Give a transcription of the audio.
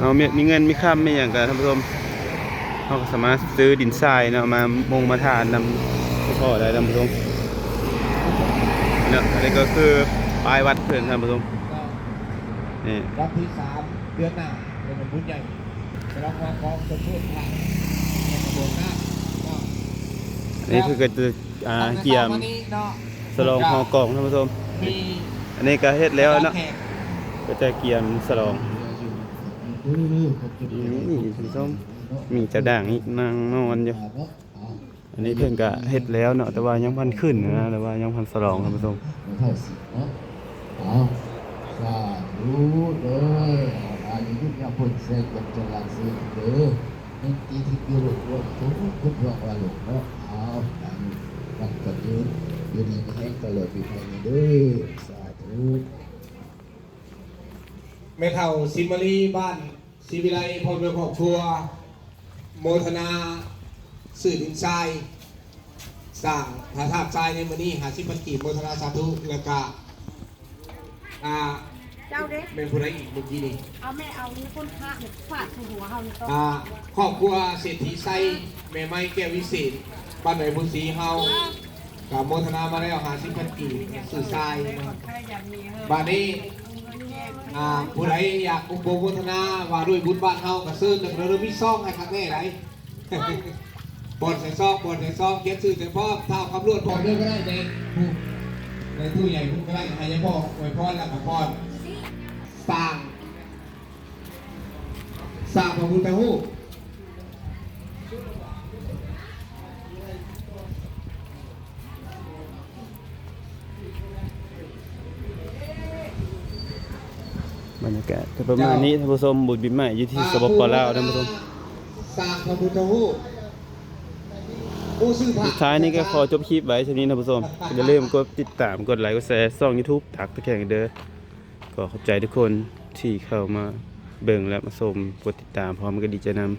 เอามีเงินมีค่าไม่อย่างกันท่านผู้ชมเราก็สามารถซื้อดินทรายเนาะมามงมาทานนำพ่อได้ท่านผู้ชมเนี่ยอันนี้ก็คือปลายวัดเพื่อนท่านผู้ชมนี่ วันที่3 เดือนหน้าเป็นวันบุญใหญ่ไปรับของสมโภชพระในกระบวนหน้าก็ อันนี้คือก็จะเกี่ยม วันนี้เนาะ สลองหอกล่องท่านผู้ชม มี อันนี้ก็เฮ็ดแล้วเนาะ แขก ก็จะเกี่ยมสลองนี่ท่านผู้ชมมีเจ้าด่างอีกนางนอนอยู่อันนี้เพิ่นก็เฮ็ดแล้วเนาะแต่ว่ายังพันขึ้นนะแต่ว่ายังพันสลองท่านผู้ชม เท่าสิเนาะเอาสาธุเด้ออายุยุยาพ้นเสกกับจรัสเสกเด้อนี่ตีที่กิโลกว่าทุกว่าว่าลูกเนาะเอาอันวันกันยืนอยู่ดีมีแห้งตลอดปีภายในเด้อสาธุแม่เฒ่าสิมาลีบ้านศรีวิไลพรเมืองครอบครัวโมทนาสื่อดินทรายสร้างพระธาตุทรายในมื้อนี้50 พันกีบโมทนาสาธุแล้วก็เจ้าเด็ก เป็นผู้ใดอีกเมื่อกี้นี่ เอาแม่เอานี่คนพระเนี่ยฟาดถูหัวเฮานี่ต้อง ครอบครัวเศรษฐีไซแม่ไม้แก้ววิเศษบ้านหน่วยบุญศรีเฮากับโมทนามาแล้ว50 พันกีบสื่อทรายบ้านนี้ผู้ใดอยากอุปโภคนาว่าด้วยบุญบ้านเฮากระซื้อ1เริ่มมีซองให้ครั้งแรกไหนบอลใส่ซองเก็บซื้อแต่พ่อเท่าคำรวดพอเรื่องก็ได้ในตู้ใหญ่คุณก็ได้ให้ยพ่ออวยพรแล้วกับพรสร้างพระพุทธรูป บรรยากาศก็ประมาณนี้ท่านผู้ชมบุญบินใหม่อยู่ที่สปปลาวท่านผู้ชม สร้างพระพุทธรูปผู้ซื้อผ้า สุดท้ายนี้ก็ขอจบคลิปไว้เท่านี้ท่านผู้ชมอย่าลืมกดติดตามกดไลค์กดแชร์ช่อง YouTube ถักตะแคงเด้อก็ขอบใจทุกคนที่เข้ามาเบิ่งและมาชมกดติดตามพร้อมกันดีใจนำ